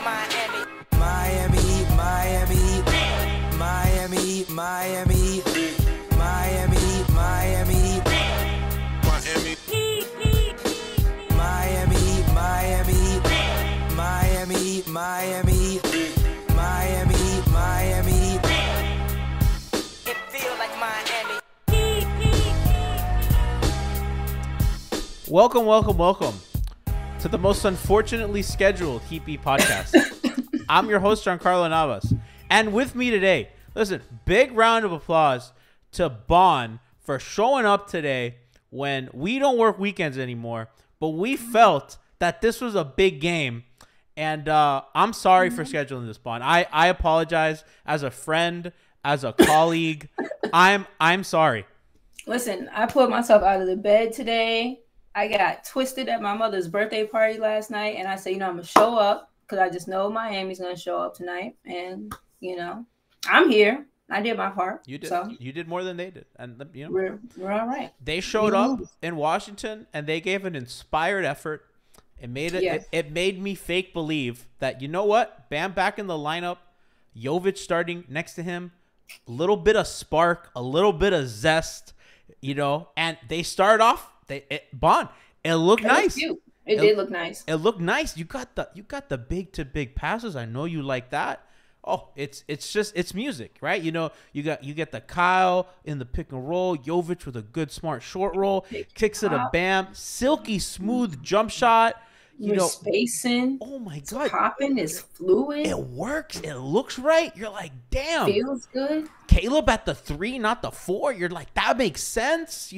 Miami. Miami, Miami, Miami, Miami, Miami, Miami, Miami, Miami, Miami, Miami, Miami, Miami, Miami. It feels like Miami. Welcome to the most unfortunately scheduled Heat Beat podcast. I'm your host, Giancarlo Navas. And with me today, listen, big round of applause to Bon for showing up today when we don't work weekends anymore, but we felt that this was a big game. And I'm sorry for scheduling this, Bon. I apologize as a friend, as a colleague. I'm sorry. Listen, I put myself out of the bed today. I got twisted at my mother's birthday party last night, and I said, I'm going to show up because I just know Miami's going to show up tonight. And, I'm here. I did my part. You did. So You did more than they did. And, we're all right. They showed up in Washington, and they gave an inspired effort. It made it made me fake believe that, you know what? Bam back in the lineup, Jovic starting next to him, a little bit of spark, a little bit of zest, and they started off. Bond. It looked nice. It did look nice. It looked nice. You got the big to big passes. I know you like that. Oh, it's music, right? You get the Kyle in the pick and roll, Jovic with a good smart short roll, kicks it a Bam, silky smooth jump shot. Spacing. Oh my God. Popping is fluid. It works. It looks right. You're like, damn. Feels good. Caleb at the 3, not the 4. You're like, that makes sense,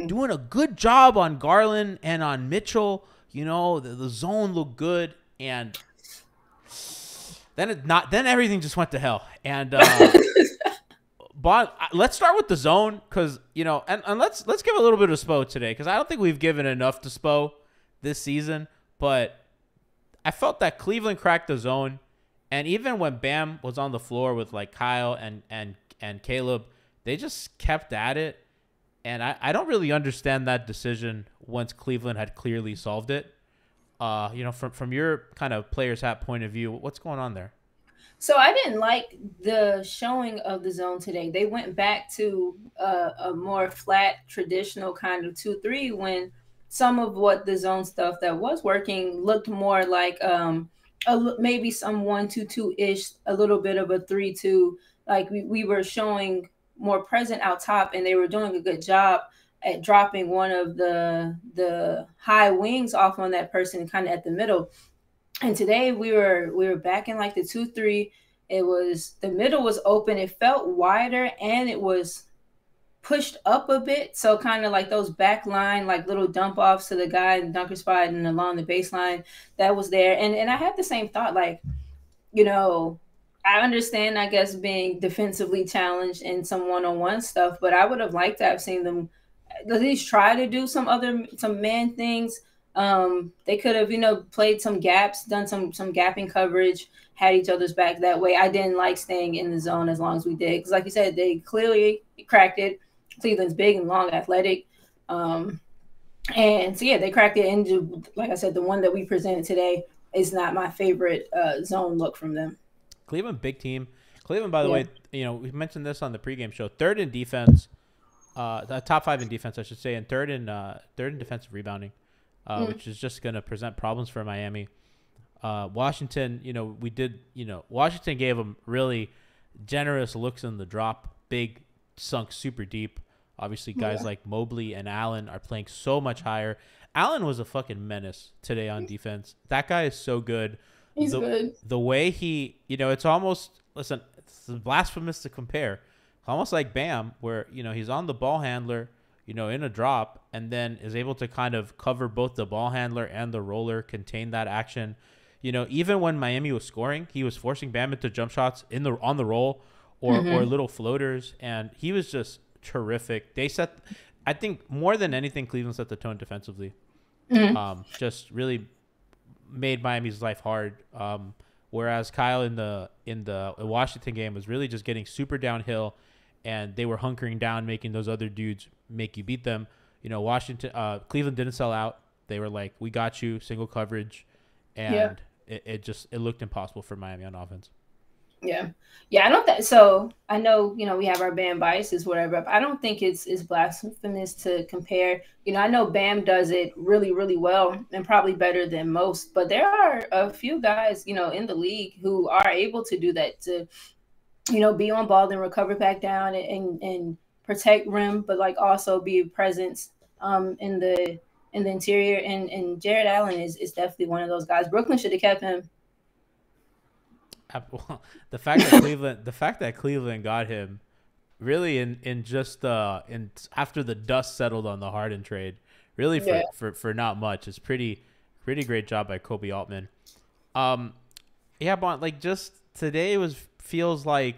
Doing a good job on Garland and on Mitchell. The zone looked good, and then everything just went to hell. And but let's start with the zone because and let's give a little bit of Spo today because I don't think we've given enough to Spo this season. But I felt that Cleveland cracked the zone, and even when Bam was on the floor with like Kyle and Caleb, they just kept at it. And I don't really understand that decision once Cleveland had clearly solved it. From your kind of player's hat point of view, what's going on there? So I didn't like the showing of the zone today. They went back to a more flat, traditional kind of 2-3 when some of what the zone stuff that was working looked more like maybe some 1-2-2-ish, a little bit of a 3-2. Like we were showing more present out top, and they were doing a good job at dropping one of the high wings off on that person kind of at the middle. And today we were back in like the 2-3. It was the middle was open. It felt wider and it was pushed up a bit. So kind of like those back line, like little dump offs to the guy in the dunker spot and along the baseline that was there. And I had the same thought, like, I understand, I guess, being defensively challenged in some one-on-one stuff, but I would have liked to have seen them at least try to do some man things. They could have, played some gaps, done some gapping coverage, had each other's back that way. I didn't like staying in the zone as long as we did because, like you said, they clearly cracked it. Cleveland's big and long, athletic. And so, they cracked it. And like I said, the one that we presented today is not my favorite zone look from them. Cleveland, big team. Cleveland, by the way, we mentioned this on the pregame show. Third in defense, top 5 in defense, I should say, and third in defensive rebounding, which is just going to present problems for Miami. Washington, Washington gave them really generous looks in the drop, big, sunk super deep. Obviously, guys like Mobley and Allen are playing so much higher. Allen was a fucking menace today on defense. That guy is so good. He's good. The way he, it's almost, listen, it's blasphemous to compare. Almost like Bam, where, he's on the ball handler, in a drop, and then is able to kind of cover both the ball handler and the roller, contain that action. Even when Miami was scoring, he was forcing Bam into jump shots on the roll or little floaters, and he was just terrific. I think more than anything, Cleveland set the tone defensively. Just really made Miami's life hard. Whereas Kyle in the Washington game was really just getting super downhill, and they were hunkering down, making those other dudes make you beat them. Cleveland didn't sell out. They were like, we got you, single coverage. And it looked impossible for Miami on offense. Yeah. Yeah, I don't think so. I know, we have our Bam biases, whatever, but I don't think it's blasphemous to compare. I know Bam does it really, really well and probably better than most, but there are a few guys, in the league who are able to do that, to, be on ball and recover back down and protect rim, but like also be a presence in the interior. And Jared Allen is definitely one of those guys. Brooklyn should have kept him. The fact that Cleveland got him really in just after the dust settled on the Harden trade, really for not much, is pretty great job by Kobe Altman. But like just today feels like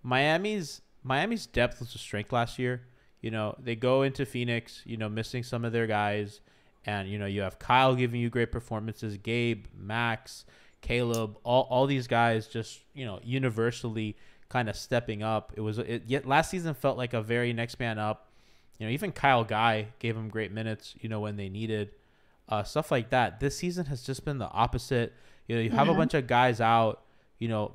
Miami's depth was a strength last year. They go into Phoenix, missing some of their guys, and you have Kyle giving you great performances, Gabe, Max, Caleb, all these guys just, universally kind of stepping up. Yet last season felt like a very next man up. Even Kyle Guy gave him great minutes, when they needed stuff like that. This season has just been the opposite. You have a bunch of guys out.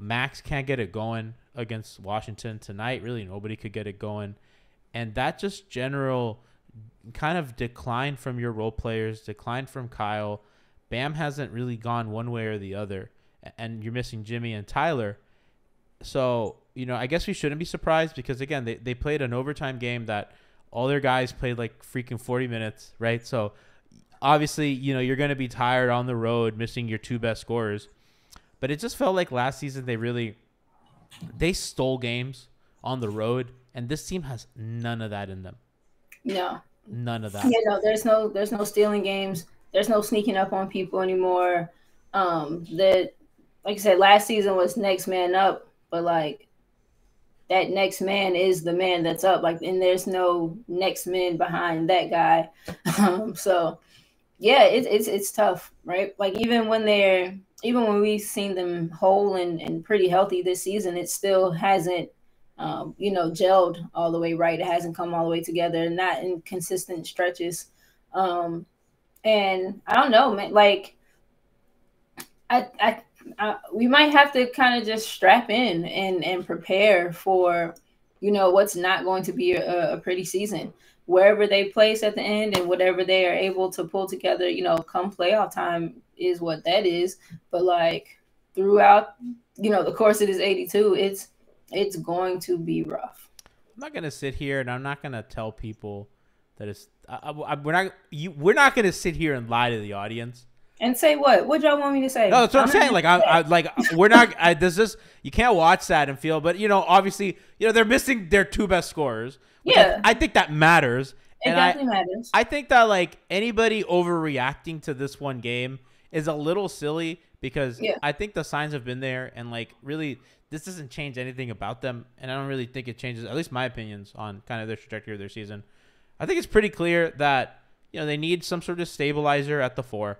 Max can't get it going against Washington tonight. Really, nobody could get it going. And that just general kind of decline from your role players, decline from Kyle. Bam hasn't really gone one way or the other, and you're missing Jimmy and Tyler. So, I guess we shouldn't be surprised because, again, they played an overtime game that all their guys played like freaking 40 minutes, right? So, obviously, you're going to be tired on the road missing your two best scorers. But it just felt like last season they stole games on the road, and this team has none of that in them. No. None of that. Yeah, no, there's no stealing games. There's no sneaking up on people anymore. Like I said, last season was next man up, but like that next man is the man that's up. Like, and there's no next man behind that guy. So yeah, it's tough, right? Like even when we've seen them whole and pretty healthy this season, it still hasn't gelled all the way right. It hasn't come all the way together, not in consistent stretches. And I don't know, man, like we might have to kind of just strap in and prepare for, what's not going to be a pretty season. Wherever they place at the end and whatever they are able to pull together, come playoff time is what that is. But like throughout, the course of this 82, it's going to be rough. I'm not going to sit here and I'm not going to tell people that it's we're not going to sit here and lie to the audience and say what y'all want me to say. No, that's what I'm saying. We're not. You can't watch that and feel. But obviously, they're missing their two best scorers. Yeah, I think that matters. It definitely matters. I think that like anybody overreacting to this one game is a little silly because I think the signs have been there and like really this doesn't change anything about them, and I don't really think it changes at least my opinions on kind of their trajectory of their season. I think it's pretty clear that they need some sort of stabilizer at the 4.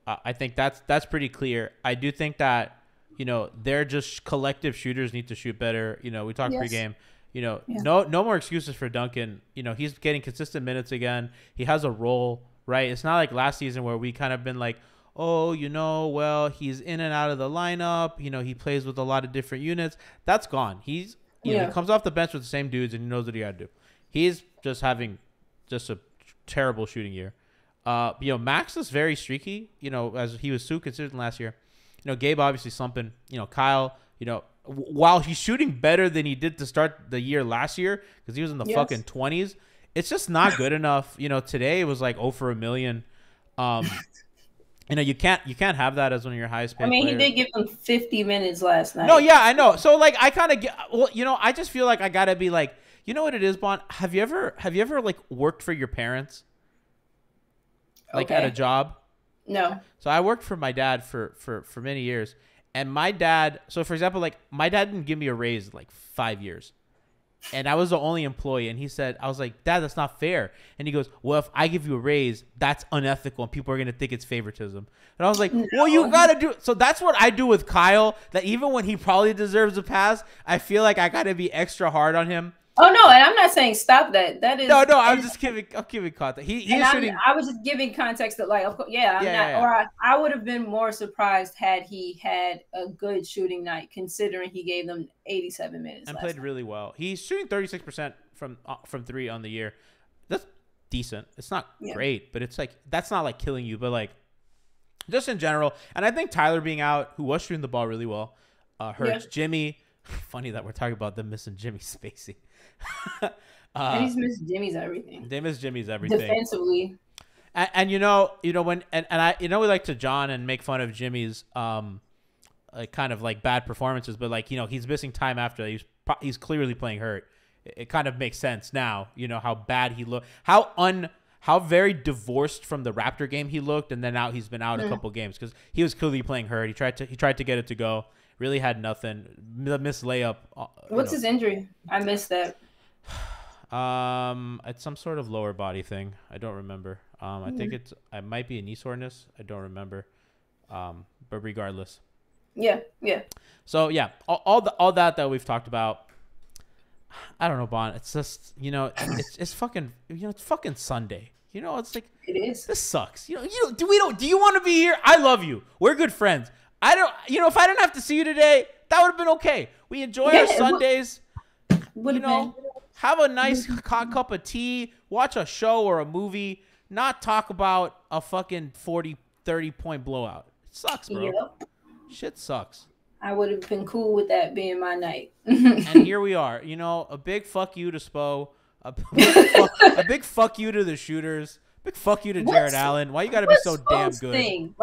I think that's pretty clear. I do think that they're just collective shooters need to shoot better. We talked pregame. No more excuses for Duncan. He's getting consistent minutes again. He has a role, right? It's not like last season where we kind of been like, oh, well, he's in and out of the lineup. He plays with a lot of different units. That's gone. He comes off the bench with the same dudes and he knows what he got to do. He's just having just a terrible shooting year. Max is very streaky, as he was so consistent last year. Gabe obviously slumping. Kyle, while he's shooting better than he did to start the year last year because he was in the fucking 20s, it's just not good enough. Today it was like 0 for a million. You can't have that as one of your highest paid players. He did give him 50 minutes last night. No, yeah, I know. So like I kind of get I just feel like I got to be like, what it is, Bond? Have you ever like worked for your parents? Like at a job? No. So I worked for my dad for many years. And my dad, so for example, like my dad didn't give me a raise in like 5 years. And I was the only employee. And he said, I was like, Dad, that's not fair. And he goes, well, if I give you a raise, that's unethical. And people are going to think it's favoritism. And I was like, well, you got to do it. So that's what I do with Kyle, that even when he probably deserves a pass, I feel like I got to be extra hard on him. Oh no, and I'm not saying stop that. That is No, I'm just giving. I'm giving context. He's shooting. I was just giving context that, like, of course, yeah, I'm not, Yeah. or I would have been more surprised had he had a good shooting night, considering he gave them 87 minutes And last played night. really well. He's shooting 36% from 3 on the year. That's decent. It's not great, but it's like that's not like killing you, but like just in general. And I think Tyler being out, who was shooting the ball really well, hurts Jimmy. Funny that we're talking about them missing Jimmy's spacing. And he's missed Jimmy's everything. They miss Jimmy's everything Defensively. And you know when and I we like to John and make fun of Jimmy's like kind of like bad performances, but like he's missing time after that. He's clearly playing hurt. It kind of makes sense now. How bad he looked, how very divorced from the Raptor game he looked, and then now he's been out a couple games because he was clearly playing hurt. He tried to get it to go. Really had nothing. The missed layup. What's his injury? I missed that. It's some sort of lower body thing. I don't remember. I think it might be a knee soreness. I don't remember. But regardless. Yeah. So yeah, all that we've talked about. I don't know, Bon. It's just it's fucking it's fucking Sunday. It's like it is. This sucks. Do you want to be here? I love you. We're good friends. I don't. If I didn't have to see you today, that would have been okay. We enjoy our Sundays. Have a nice cup of tea, watch a show or a movie, not talk about a fucking 40, 30-point blowout. It sucks, bro. Yep. Shit sucks. I would have been cool with that being my night. And here we are. A big fuck you to Spo. A big fuck you to the shooters. Big fuck you to Jared Allen. Why you got to be so damn good? Thing?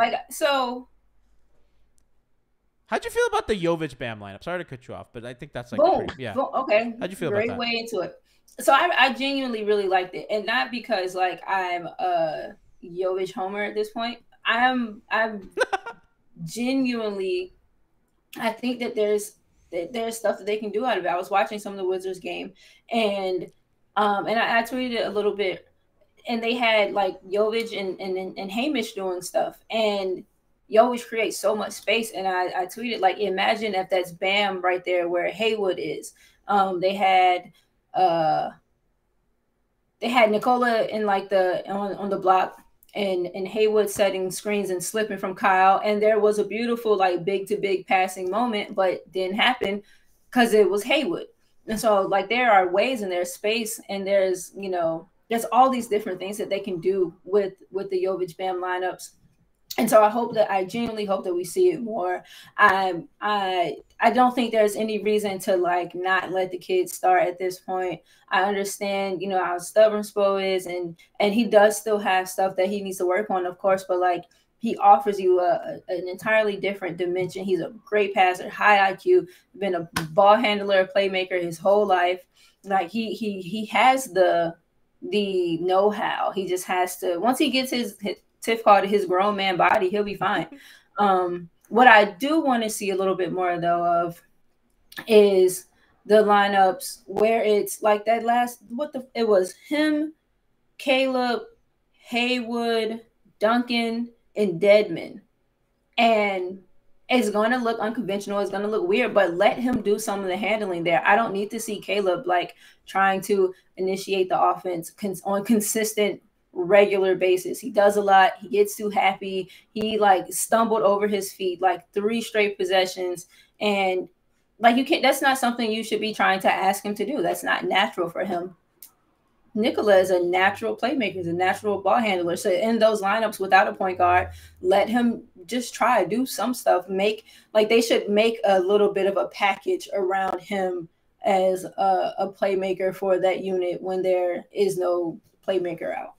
How'd you feel about the Jovic Bam lineup? Sorry to cut you off, but I think that's like boom. Okay. How'd you feel about that? Great way into it. So I genuinely really liked it, and not because like I'm a Jovic homer at this point. I'm genuinely. I think that there's stuff that they can do out of it. I was watching some of the Wizards game, and I tweeted it a little bit, and they had like Jovic and Hamish doing stuff, and Jovic creates so much space, and I tweeted like, imagine if that's Bam right there where Haywood is. They had Nicola in like on the block, and Haywood setting screens and slipping from Kyle, and there was a beautiful like big to big passing moment, but didn't happen because it was Haywood. And so like there are ways and there's space and there's there's all these different things that they can do with the Jovic Bam lineups. And so I genuinely hope that we see it more. I don't think there's any reason to like not let the kids start at this point. I understand, how stubborn Spo is, and he does still have stuff that he needs to work on, of course, but like he offers you an entirely different dimension. He's a great passer, high IQ, been a ball handler, playmaker his whole life. Like he has the know-how. He just has to, once he gets his Tiff called his grown man body, he'll be fine. What I do want to see a little bit more though of is the lineups where it's like that it was him, Caleb, Haywood, Duncan, and Dedmon. And it's going to look unconventional. It's going to look weird, but let him do some of the handling there. I don't need to see Caleb like trying to initiate the offense on consistent regular basis. He does a lot. He gets too happy. He like stumbled over his feet like 3 straight possessions, and like that's not something you should be trying to ask him to do. That's not natural for him. Nicola is a natural playmaker, is a natural ball handler. So in those lineups without a point guard, let him just try to do some stuff. They should make a little bit of a package around him as a playmaker for that unit when there is no playmaker out.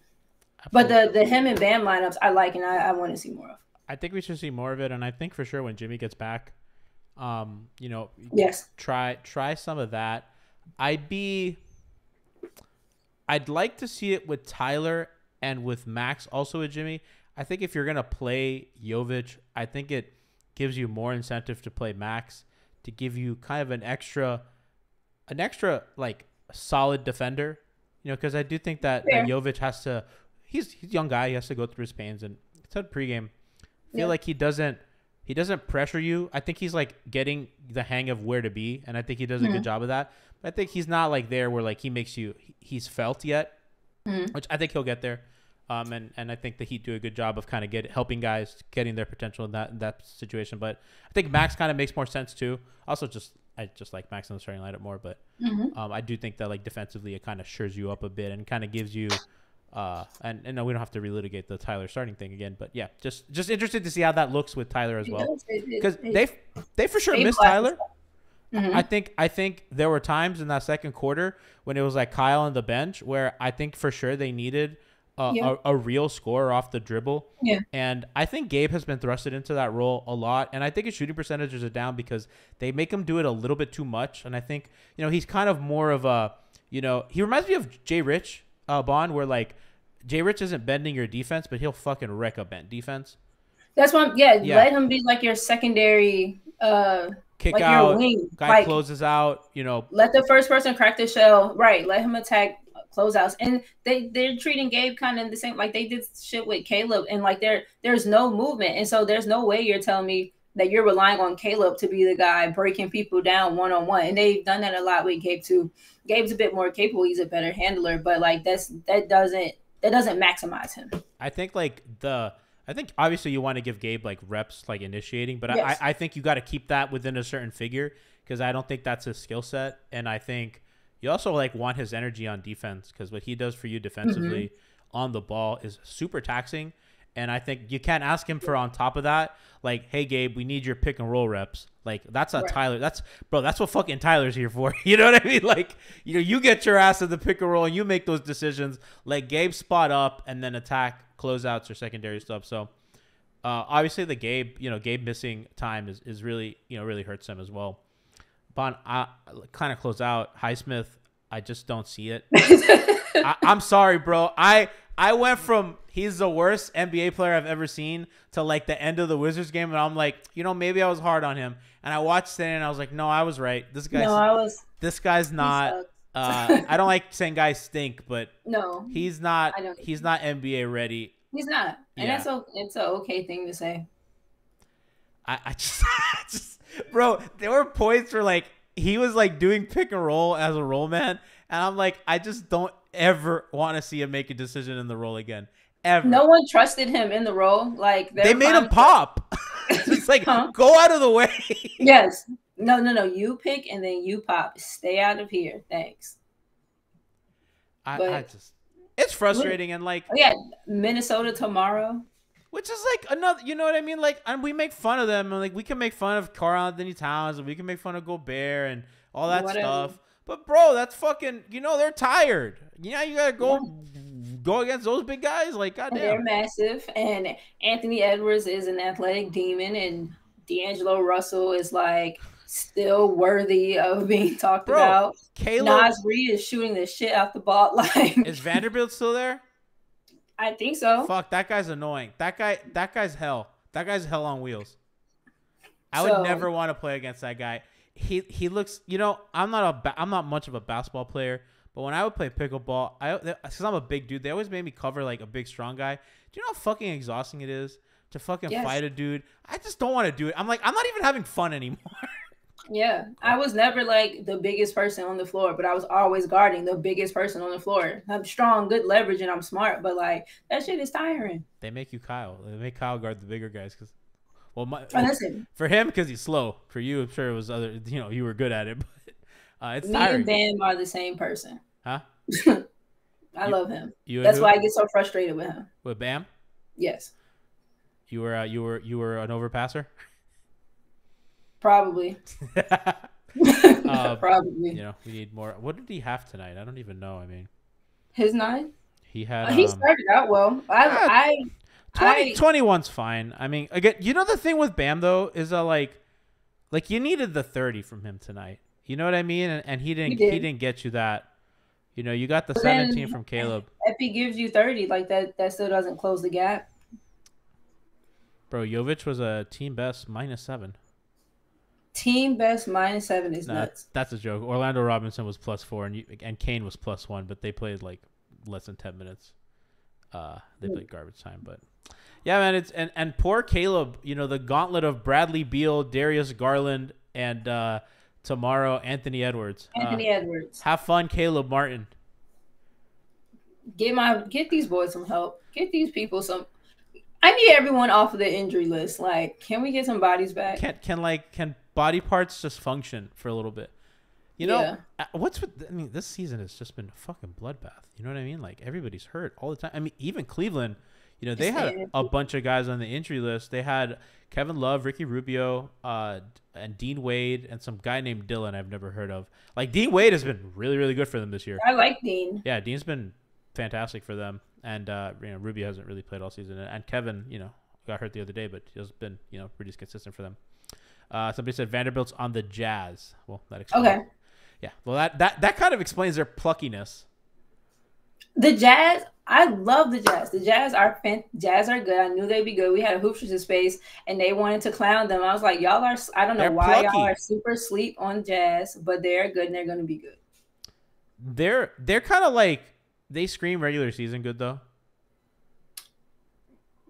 Absolutely. But the him and Bam lineups I like, and I want to see more of. I think we should see more of it, and I think for sure when Jimmy gets back, yes, try some of that. I'd like to see it with Tyler and with Max, also with Jimmy. I think if you're gonna play Jovic, I think it gives you more incentive to play Max, to give you kind of an extra like solid defender, because I do think that Jovic has to. He's a young guy. He has to go through his pains. And it's a pregame. I feel like he doesn't pressure you. I think he's like getting the hang of where to be, and I think he does a good job of that. I think he's not like there where like he's felt yet, which I think he'll get there. And I think the Heat do a good job of kind of helping guys getting their potential in that situation. But I think Max kind of makes more sense too. Also, I just like Max in the starting lineup more. But I do think that like defensively, it kind of shores you up a bit and kind of gives you. And no, we don't have to relitigate the Tyler starting thing again. But yeah, just interested to see how that looks with Tyler as well, because they for sure missed Tyler. I think there were times in that second quarter when it was like Kyle on the bench where I think for sure they needed a real scorer off the dribble. Yeah. And I think Gabe has been thrusted into that role a lot. And I think his shooting percentages are down because they make him do it a little bit too much. And I think, he's kind of more of a, he reminds me of Jay Rich, Bond, where like Jay Rich isn't bending your defense, but he'll fucking wreck a bent defense. That's why, let him be like your secondary, kick like out, your wing. Guy like, closes out, Let the first person crack the shell. Right. Let him attack closeouts. And they're treating Gabe kind of the same, like they did shit with Caleb, and like there's no movement. And so there's no way you're telling me that you're relying on Caleb to be the guy breaking people down one-on-one. And they've done that a lot with Gabe too. Gabe's a bit more capable. He's a better handler, but like that doesn't maximize him. I think obviously you want to give Gabe like reps, like initiating, but yes. I think you got to keep that within a certain figure, because I don't think that's his skill set. And I think you also like want his energy on defense, because what he does for you defensively on the ball is super taxing. And I think you can't ask him for on top of that, like, hey Gabe, we need your pick and roll reps. Like that's a Tyler. That's what fucking Tyler's here for. You know what I mean? Like, you get your ass at the pick and roll and you make those decisions. Like Gabe spot up and then attack closeouts or secondary stuff. So obviously the Gabe missing time is really, really hurts him as well. Bon, I kind of close out Highsmith. I just don't see it. I'm sorry, bro. I went from he's the worst NBA player I've ever seen to like the end of the Wizards game, and I'm like, maybe I was hard on him. And I watched it and I was like, no, I was right. This guy's not. I don't like saying guys stink, but no, he's not. He's not NBA ready. He's not, and it's an okay thing to say. I just, bro, there were points where like he was like doing pick and roll as a roll man, and I'm like, I just don't ever want to see him make a decision in the role again. Ever. No one trusted him in the role. Like they made him pop. It's just like go out of the way. Yes. No. You pick and then you pop. Stay out of here. Thanks. It's frustrating and like Minnesota tomorrow. Which is like another, you know what I mean? Like, and we make fun of them, and like we can make fun of Karl-Anthony Towns, and we can make fun of Gobert and all that stuff. But bro, that's fucking, they're tired. You gotta go against those big guys. Like, goddamn, they're massive. And Anthony Edwards is an athletic demon, and D'Angelo Russell is like still worthy of being talked about. Nas Reed is shooting the shit out the ball. Like, is Vanderbilt still there? I think so. Fuck, that guy's annoying. That guy's hell. That guy's hell on wheels. I would never want to play against that guy. He looks, I'm not much of a basketball player, but when I would play pickleball, because I'm a big dude, they always made me cover like a big strong guy. Do you know how fucking exhausting it is to fucking fight a dude? I just don't want to do it. I'm like, I'm not even having fun anymore. Yeah, I was never like the biggest person on the floor, but I was always guarding the biggest person on the floor. I'm strong, good leverage, and I'm smart, but like that shit is tiring. They make you Kyle. They make Kyle guard the bigger guys because, for him because he's slow. For you, I'm sure it was other. You were good at it, but it's tiring. Me and Bam are the same person. Huh? I love him. That's why I get so frustrated with him. With Bam? Yes. You were an overpasser. Probably. Probably. We need more. What did he have tonight? I don't even know. I mean, his 9. He had. He started out well. 21's fine. I mean, again, the thing with Bam though is like you needed the 30 from him tonight. You know what I mean? And he didn't. He didn't get you that. You got the 17 from Caleb. If he gives you 30, like that still doesn't close the gap. Bro, Jovic was a team best -7. Team best -7 is nuts. That's a joke. Orlando Robinson was +4 and Kane was +1, but they played like less than 10 minutes. They played garbage time, but yeah, man. It's and poor Caleb. The gauntlet of Bradley Beal, Darius Garland, and tomorrow. Anthony Edwards. Anthony Edwards. Have fun, Caleb Martin. Get these boys some help. Get these people some. I need everyone off of the injury list. Like, can we get some bodies back? Can body parts just function for a little bit? You know, this season has just been a fucking bloodbath. You know what I mean? Like, everybody's hurt all the time. I mean, even Cleveland, you know, they had a bunch of guys on the injury list. They had Kevin Love, Ricky Rubio, and Dean Wade, and some guy named Dylan I've never heard of. Like, Dean Wade has been really, really good for them this year. I like Dean. Yeah, Dean's been fantastic for them. And, Rubio hasn't really played all season. And Kevin, got hurt the other day, but he's been, pretty consistent for them. Somebody said Vanderbilt's on the Jazz. Well, that explains. Okay. Yeah. Well, that kind of explains their pluckiness. The Jazz, I love the Jazz. The Jazz are good. I knew they'd be good. We had a Hoopsters in space, and they wanted to clown them. I was like, y'all are. I don't know why y'all are super sleep on Jazz, but they're good and they're going to be good. They're kind of like they scream regular season good though.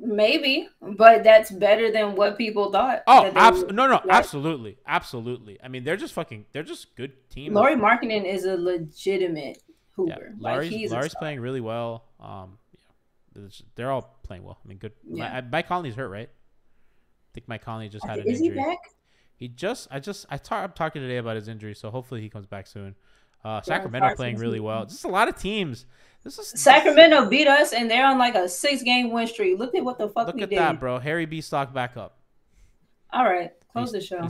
Maybe, but that's better than what people thought. Oh, absolutely. I mean, they're just good team. Lauri Markkanen is a legitimate hooper. Yeah, Lauri's playing really well. They're all playing well. I mean, good. Yeah. Mike Conley's hurt, right? I think Mike Conley just had an injury. Is he back? I'm talking today about his injury, so hopefully he comes back soon. Sacramento playing really well. Just a lot of teams. Sacramento beat us, and they're on like a 6-game win streak. Look at what the fuck we did. Look at that, bro. Harry B. Stock back up. All right. Close the show.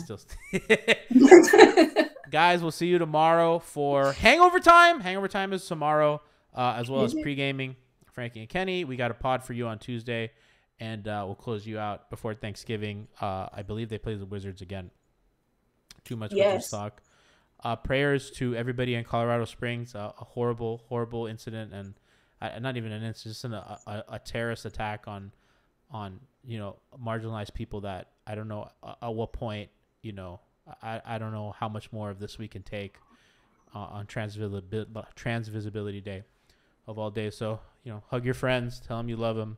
Guys, we'll see you tomorrow for Hangover Time. Hangover Time is tomorrow, as well as pre-gaming. Frankie and Kenny, we got a pod for you on Tuesday, and we'll close you out before Thanksgiving. I believe they play the Wizards again. Too much Wizards talk. Prayers to everybody in Colorado Springs. A horrible, horrible incident, and not even an incident, just a terrorist attack on marginalized people that I don't know at what point, I don't know how much more of this we can take on Transvisibility Day of all days. So, hug your friends, tell them you love them,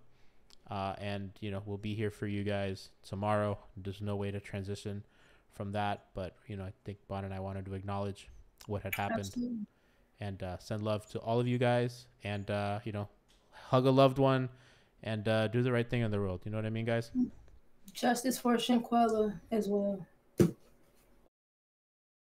and, we'll be here for you guys tomorrow. There's no way to transition from that, but I think Bon and I wanted to acknowledge what had happened. Absolutely. And send love to all of you guys, and hug a loved one, and do the right thing in the world. You know what I mean, guys? Justice for Shinquella as well.